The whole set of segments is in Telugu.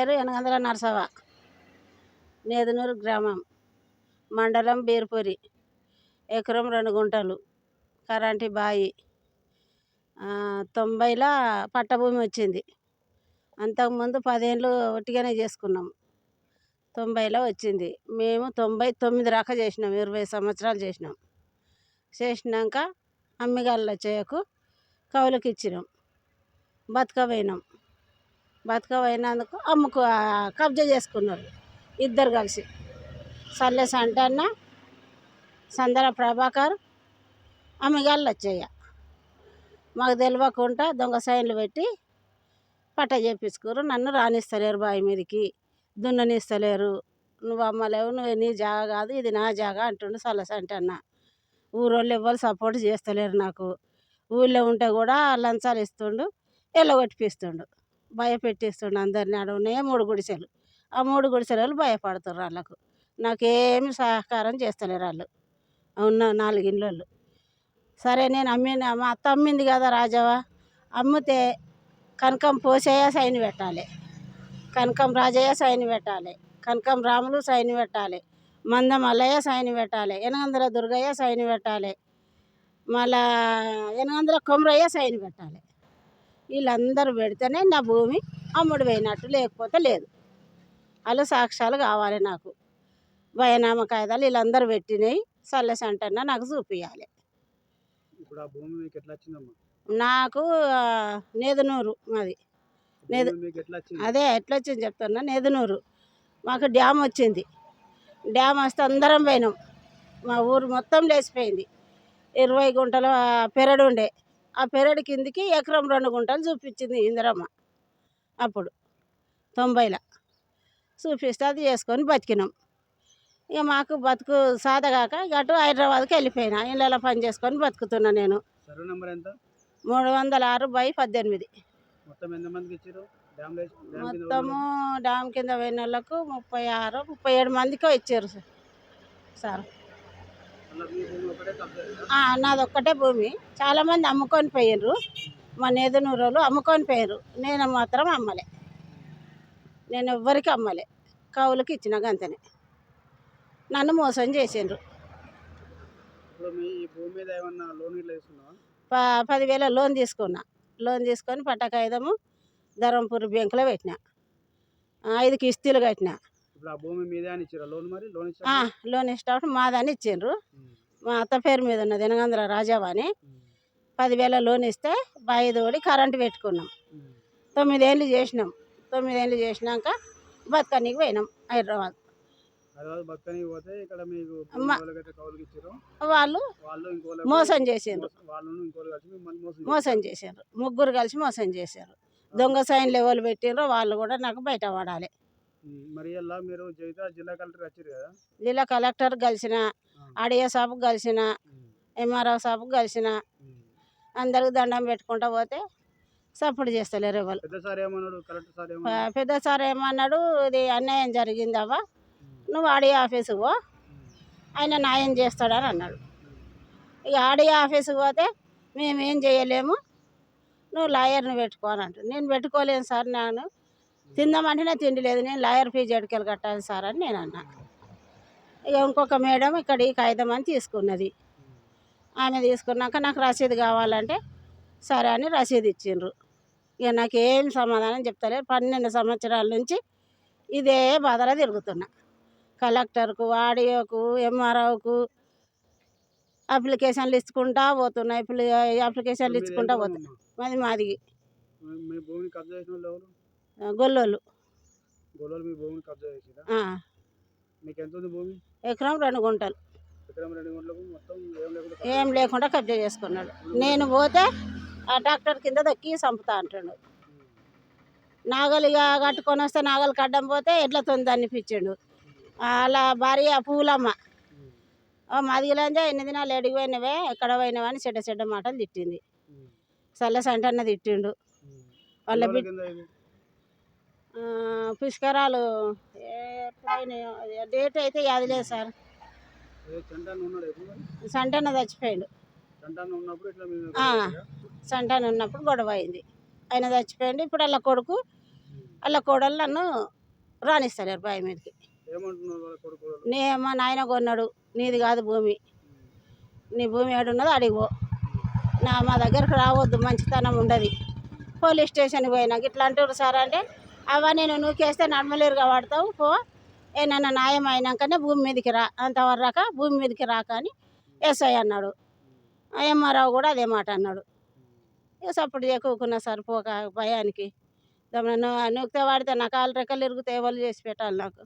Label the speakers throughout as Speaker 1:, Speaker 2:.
Speaker 1: పేరు యనగందుల నరసవ్వ, నేదునూరు గ్రామం, మండలం బీర్పూరి, ఎకరం 2 గుంటలు, కరెంటు బాయి. 90లో పట్టభూమి వచ్చింది. అంతకుముందు 10 ఏళ్ళు ఒట్టిగానే చేసుకున్నాం. 90లో వచ్చింది. మేము 99 దాకా చేసినాం, 20 సంవత్సరాలు చేసినాం. చేసినాక అమ్మిగాళ్ళ చేయకు కౌలుకి ఇచ్చినాం. బతకపోయినాం. బతకపోయినందుకు కబ్జా చేసుకున్నారు ఇద్దరు కలిసి. సల్లె సంటన్న, సందర ప్రభాకర్, అమ్మిగాళ్ళు వచ్చేయ. మాకు తెలియకుండా దొంగ సైన్లు పెట్టి పట్ట చేపించుకోరు. నన్ను రానిస్తలేరు, బావి మీదకి దున్ననిస్తలేరు. నువ్వు అమ్మలేవు, నువ్వు నీ జాగా కాదు, ఇది నా జాగా అంటుండు సల్ల సంటన్న. ఊరోళ్ళు ఎవ్వరు సపోర్ట్ చేస్తలేరు నాకు. ఊళ్ళో ఉంటే కూడా లంచాలు ఇస్తుండు, ఎల్లగొట్టిపిస్తుండు, భయపెట్టిస్తుండు అందరినీ. అడవునే 3 గుడిసెలు, ఆ 3 గుడిసెల వాళ్ళు భయపడుతుర్రు. వాళ్ళకు నాకేమి సహకారం చేస్తలేరు వాళ్ళు. ఉన్న 4 ఇళ్ళు. సరే నేను మా అత్త అమ్మింది కదా రాజవ్వ, అమ్మితే కనకం పోసేయ సైన్ పెట్టాలి, కనకం రాజయ్య సైన్ పెట్టాలి, కనకం రాములు సైన్ పెట్టాలి, మందం మల్లయ్య సైన్ పెట్టాలి, యనగందుల దుర్గయ్య సైన్ పెట్టాలి, మళ్ళా యనగందుల కొమరయ్య సైన్ పెట్టాలి. వీళ్ళందరూ పెడితేనే నా భూమి అమ్ముడు పోయినట్టు, లేకపోతే లేదు. వాళ్ళు సాక్ష్యాలు కావాలి నాకు. బయనామా కాయిదాలు వీళ్ళందరూ పెట్టినాయి. సల్లె సంటన్న నాకు చూపించాలి.
Speaker 2: ఇప్పుడు ఆ భూమి మీకు ఎట్లా వచ్చిందమ్మా?
Speaker 1: నాకు నేదునూరు మాది. అదే ఎట్లా వచ్చింది చెప్తున్నా. నేదునూరు మాకు డ్యామ్ వచ్చింది. డ్యామ్ వస్తే అందరం పోయినాం. మా ఊరు మొత్తం లేచిపోయింది. 20 గుంటల పెరడు ఉండే. ఆ పెరడు కిందికి ఎకరం 2 గుంటలు చూపించింది ఇందిరమ్మ. అప్పుడు 90లో చూపిస్తే అది చేసుకొని బతికినాం. ఇక మాకు బతుకు సాధగాక అటు హైదరాబాద్కి వెళ్ళిపోయినా. ఇళ్ళలో పని చేసుకొని బతుకుతున్నా నేను. 306/18. మొత్తము డ్యామ్ కింద పోయిన వాళ్ళకు 36, 37 మందికో ఇచ్చారు సార్. నాది ఒక్కటే భూమి. చాలామంది అమ్ముకొని పోయిర్రు. మా నేదునూరు వాళ్ళు అమ్ముకొని పోయారు. నేను మాత్రం అమ్మలే. నేను ఎవ్వరికి అమ్మలే, కౌలుకి ఇచ్చిన గంతనే. నన్ను మోసం చేసిండ్రు. 10,000 లోన్ తీసుకున్నా. లోన్ తీసుకొని పట్ట కాగితము ధర్మపురి బ్యాంకులో పెట్టిన. 5 కిస్తీలు కట్టిన. లోన్ ఇచ్చినప్పుడు మాదని ఇచ్చిండ్రు. మా అత్త పేరు మీద ఉన్నది, యనగందుల రాజవ్వ అని. 10,000 లోన్ ఇస్తే బావి తోడి కరెంటు పెట్టుకున్నాం. 9 ఏళ్ళు చేసినాం. 9 ఏళ్ళు చేసినాక బతకనికి పోయినాం హైదరాబాద్. వాళ్ళు మోసం చేసిండ్రు. ముగ్గురు కలిసి మోసం చేశారు. దొంగ సైన్లు ఎవరు పెట్టిండ్రో వాళ్ళు కూడా నాకు బయట పడాలి. జిల్లా కలెక్టర్ కలిసిన, ఆడియో సాబుకు కలిసిన, ఎంఆర్ఓ సాబుకు కలిసిన. అందరికి దండం పెట్టుకుంటా పోతే సపోర్ట్ చేస్తలేరు ఎవరు. పెద్ద సార్ ఏమన్నాడు, ఇది అన్యాయం జరిగిందవ్వ, నువ్వు ఆడియో ఆఫీసుకు పో, ఆయన న్యాయం చేస్తాడని అన్నాడు. ఇక ఆడియో ఆఫీసుకు పోతే మేమేం చేయలేము, నువ్వు లాయర్ని పెట్టుకో అని అంటాడు. నేను పెట్టుకోలేను సార్, నేను తిందామంటేనే తిండి లేదు, నేను లాయర్ ఫీజు ఎడుకెళ్ళి కట్టాలి సార్ అని నేను అన్నా. ఇక ఇంకొక మేడం ఇక్కడ ఈ కాగితం అని తీసుకున్నది. ఆమె తీసుకున్నాక నాకు రసీదు కావాలంటే సరే అని రసీదు ఇచ్చిండ్రు. ఇక నాకేం సమాధానం చెప్తలేరు. 12 సంవత్సరాల నుంచి ఇదే బాధలో తిరుగుతున్నా. కలెక్టర్కు, ఆడియోకు, ఎంఆర్ఓకు అప్లికేషన్లు ఇచ్చుకుంటా పోతున్నా. అప్లికేషన్లు ఇచ్చుకుంటా పోతున్నా. మాది గొల్లోళ్ళు. ఎకరం 2 గుంటలు ఏం లేకుండా కబ్జా చేసుకున్నాడు. నేను పోతే ఆ డాక్టర్ కింద దొక్కి చంపుతా అంటాడు. నాగలిగా కట్టుకొని వస్తే నాగలు కడ్డం పోతే ఎట్లతో అనిపించాడు. అలా భార్య పూలమ్మ, మదిగిలంజా ఎన్ని దినాలు ఎడిగిపోయినవే, ఎక్కడ పోయినవే అని చెడ్డ మాటలు తిట్టింది. సల్ల సంటన్న తిట్టిండు. వాళ్ళ పుష్కరాలు ఎప్పుడైనా డేట్ అయితే అది లేదు సార్. సంటన్న చచ్చిపోయాడు. సంటన్న ఉన్నప్పుడు గొడవ అయింది. ఆయన చచ్చిపోయింది. ఇప్పుడు వాళ్ళ కొడుకు వాళ్ళ కోడలు నన్ను రానిస్తలేరు బావి మీదకి.
Speaker 2: ఏమంటున్నారు వాళ్ళ కొడుకు?
Speaker 1: మా నాయన కొన్నాడు, నీది కాదు భూమి, నీ భూమి ఏడున్నదో అడిగి పో, మా దగ్గరకు రావద్దు, మంచితనం ఉండదు. పోలీస్ స్టేషన్కి పోయినాక ఇట్లా అంటారు సార్ అంటే, అవ్వ నేను నూకేస్తే నడమలేరుగా పడతావు, పో ఏమన్నా న్యాయం అయినాకనే భూమి మీదకి రా, అంతవరకు భూమి మీదకి రాక అని ఎస్ఐ అన్నాడు. ఎంఆర్ఓ కూడా అదే మాట అన్నాడు. ఇక సపోర్ట్ చేయకున్నా సార్ పోక భయానికి, నూకితే వాడితే నా కాలు రెక్కలు ఇరిగితే ఎవరు చేసి పెట్టాలి నాకు,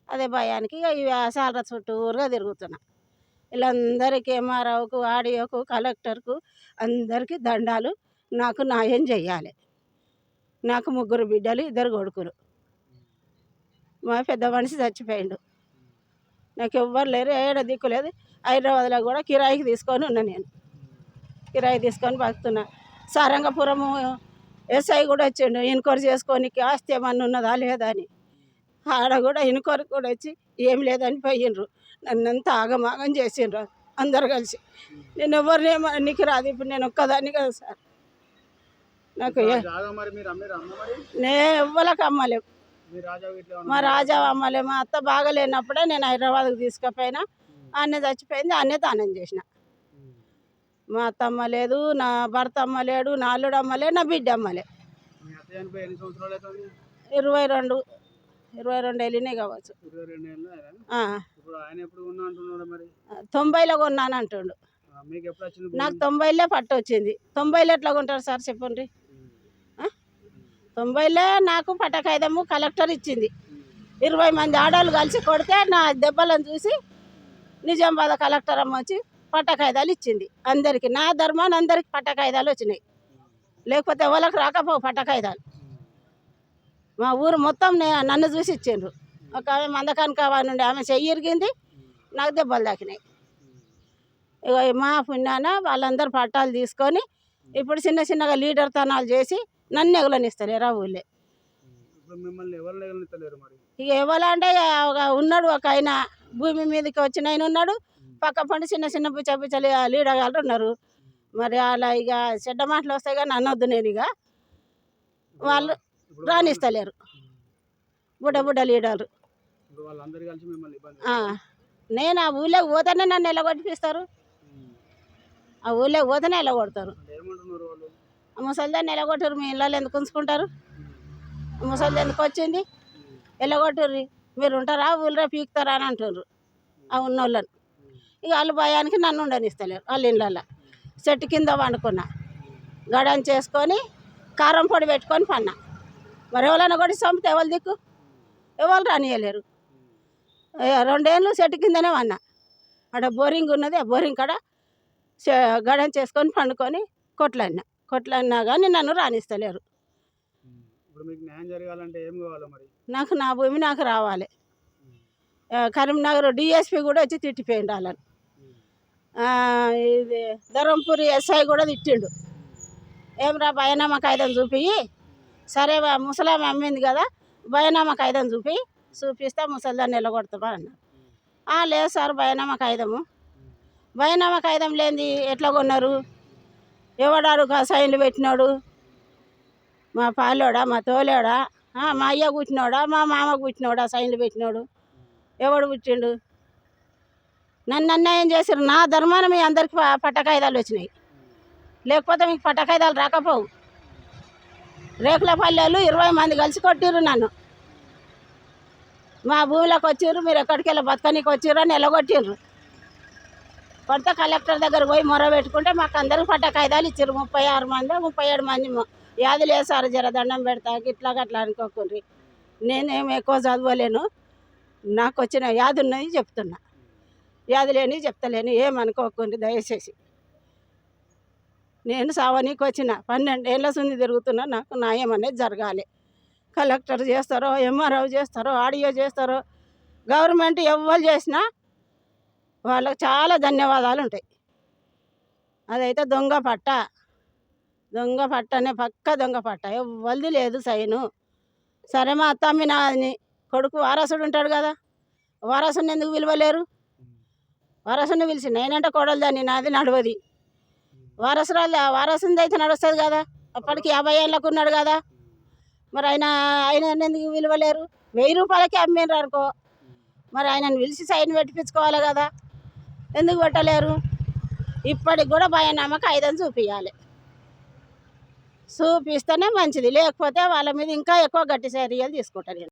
Speaker 1: అదే భయానికి ఇక ఇవి సాలరా చుట్టూరుగా తిరుగుతున్నా. వీళ్ళందరికీ ఎంఆర్ఓకు, ఆడియోకు, కలెక్టర్కు అందరికీ దండాలు. నాకు న్యాయం చెయ్యాలి. నాకు 3 బిడ్డలు, 2 కొడుకులు. మా పెద్ద మనిషి చచ్చిపోయిండు. నాకు ఎవ్వరు లేరు, ఏడ దిక్కు లేదు. హైదరాబాద్లో కూడా కిరాయికి తీసుకొని ఉన్నా, నేను కిరాయి తీసుకొని బతుకుతున్నా. సారంగపురము ఎస్ఐ కూడా వచ్చిండు ఎన్క్వైరీ చేసుకోనికి, ఆస్తి ఏమన్నా ఉన్నదా లేదా అని. ఆడ కూడా ఎన్క్వైరీ కూడా వచ్చి ఏం లేదని పోయిండ్రు. నన్నంతా ఆగమాగం చేసిండ్రు అందరు కలిసి. నేను ఎవరినేమో నీకు రాదు, ఇప్పుడు నేను ఒక్కదాన్ని కదా సార్. నాకు నేను ఎవ్వరికి అమ్మలేము, మా రాజా అమ్మలే. మా అత్త బాగలేనప్పుడే నేను హైదరాబాద్కి తీసుకుపోయినా, అన్నీ చచ్చిపోయింది, అన్నీ దానం చేసిన. మా అత్త అమ్మలేదు, నా భర్త అమ్మలేడు, నా అల్లుడు అమ్మలే, నా బిడ్డ అమ్మలే. 22 వెళ్ళినాయి కావచ్చు. 90లో కొన్నాను అంటుండు. నాకు 90లో పట్టు వచ్చింది. 90లో ఎట్లా కొంటారు సార్ చెప్పండి? 90లో నాకు పట్టకాయిదము కలెక్టర్ ఇచ్చింది. 20 మంది ఆడవాళ్ళు కలిసి కొడితే నా దెబ్బలను చూసి నిజామాబాద్ కలెక్టర్ అమ్మ వచ్చి పట్టకాయిదాలు ఇచ్చింది అందరికీ. నా ధర్మాన్ని అందరికి పట్టకాయిదాలు వచ్చినాయి, లేకపోతే ఎవరికి రాకపోవు పట్టకాయిదాలు. మా ఊరు మొత్తం నన్ను చూసి ఇచ్చిండ్రు. ఒక ఆమె మందకానికావా నుండి ఆమె చెయ్యి ఇరిగింది, నాకు దెబ్బలు తాకినాయి. ఇక మా పుణ్యాన వాళ్ళందరూ పట్టాలు తీసుకొని ఇప్పుడు చిన్న చిన్నగా లీడర్ తనాలు చేసి నన్ను ఎగలనిస్తలేరు ఆ ఊళ్ళే. ఇక ఎవరంటే ఉన్నాడు ఒక ఆయన, భూమి మీదకి వచ్చిన ఆయన ఉన్నాడు, పక్క పండి చిన్న చిన్న పిచ్చలు లీడర్ వాళ్ళు ఉన్నారు. మరి అలా ఇక చెడ్డ మాటలు వస్తాయి కానీ అనొద్దు. నేను ఇక వాళ్ళు రానిస్తలేరు, బుడ్డ లీడరు. నేను ఆ ఊళ్ళోకి పోతేనే నన్ను ఎలగొట్టిపిస్తారు, ఆ ఊళ్ళోకి పోతేనే ఎలగొడతారు. ముసలిదాన్ని ఎలగొట్టరు, మీ ఇళ్ళలో ఎందుకు ఉంచుకుంటారు? ముసలిది ఎందుకు వచ్చింది ఎలగొట్టుర్రి, మీరు ఉంటారా ఊళ్ళో పీకుతారా అని అంటుర్రు ఆ ఉన్నోళ్ళని. ఇక వాళ్ళు భయానికి నన్ను ఉండనిస్తలేరు. వాళ్ళ ఇళ్ళల్లో చెట్టు కింద వండుకున్నా, గడం చేసుకొని కారం పొడి పెట్టుకొని పన్నా. మరి ఎవరైనా కూడా చంపితే ఎవరు దిక్కు, ఎవరు రానియలేరు. 2 ఏళ్ళు చెట్టు కిందనే పన్నా. అక్కడ బోరింగ్ ఉన్నది, ఆ బోరింగ్ కాడ గడం చేసుకొని పండుకొని కొట్లాడినా కానీ నన్ను రానిస్తలేరు. నాకు నా భూమి నాకు రావాలి. కరీంనగర్ డిఎస్పీ కూడా వచ్చి తిట్టిపోయిండు వాళ్ళని. ఇది ధర్మపురి ఎస్ఐ కూడా తిట్టిండు, ఏమరా బయనామా కాగితం చూపి, సరే ముసలామె అమ్మింది కదా బయనామా కాగితం చూపిస్తే ముసలిదాన్ని ఎల్లగొడతామా అన్నారు. లేదు సార్ బయనామా కాగితం లేనిది ఎట్లా కొన్నారు, ఎవడాడు సైన్లు పెట్టినాడు, మా పాలోడా, మా తోలేడా, మా అయ్య పుట్టినోడా, మా మామ పుట్టినోడా సైన్లు పెట్టినోడు, ఎవడు పుట్టిండు? నన్ను అన్యాయం చేసారు. నా ధర్మాన మీ అందరికి పట్టకాయిదాలు వచ్చినాయి, లేకపోతే మీకు పట్టకాయిదాలు రాకపోవు. రేకుల పల్లెలు 20 మంది కలిసి కొట్టిర్రు నన్ను. మా భూమిలోకి వచ్చిర్రు, మీరు ఎక్కడికి వెళ్ళి బతకనికి వచ్చిర్రు అని ఎలగొట్టిర్రు. కొడితే కలెక్టర్ దగ్గర పోయి మొర పెట్టుకుంటే మాకు అందరికి పట్టకాయిదాలు ఇచ్చారు. 36 మంది 37 మంది యాదులు వేసారు. జర దండం పెడతా ఇట్లా అట్లా అనుకోకుండ్రి, నేనేం ఎక్కువ చదవలేను, నాకు వచ్చిన యాది ఉన్నది చెప్తున్నా, యాది లేని చెప్తలేను, ఏమనుకోకుండ్రి దయచేసి. నేను సావనీకి వచ్చిన 12 ఏళ్ళ సుంది తిరుగుతున్నా, నాకు న్యాయం అనేది జరగాలి. కలెక్టర్ చేస్తారో, ఎంఆర్ఓ చేస్తారో, ఆడియో చేస్తారో, గవర్నమెంట్ ఎవరు చేసినా వాళ్ళకి చాలా ధన్యవాదాలు ఉంటాయి. అదైతే దొంగ పట్టనే పక్క దొంగ పట్ట, ఎవరిది లేదు సైను. సరే మా అత్త అమ్మి నాని కొడుకు వారసుడు ఉంటాడు కదా, వారసుని ఎందుకు విలువలేరు? వారసుని పిలిచి నేనంటే కోడలు దాన్ని, నాది నడవది. వారసుంది అయితే నడుస్తుంది కదా, అప్పటికి 50 ఏళ్ళకు ఉన్నాడు కదా. మరి ఆయన ఎందుకు విలువలేరు? 1000 రూపాయలకి అమ్మిండ్రు అనుకో, మరి ఆయనను పిలిచి సైన్ పెట్టించుకోవాలి కదా, ఎందుకు పెట్టలేరు? ఇప్పటికి కూడా భయనమ్మక ఐదని చూపించాలి, చూపిస్తేనే మంచిది, లేకపోతే వాళ్ళ మీద ఇంకా ఎక్కువ గట్టి చర్యలు తీసుకుంటాను నేను.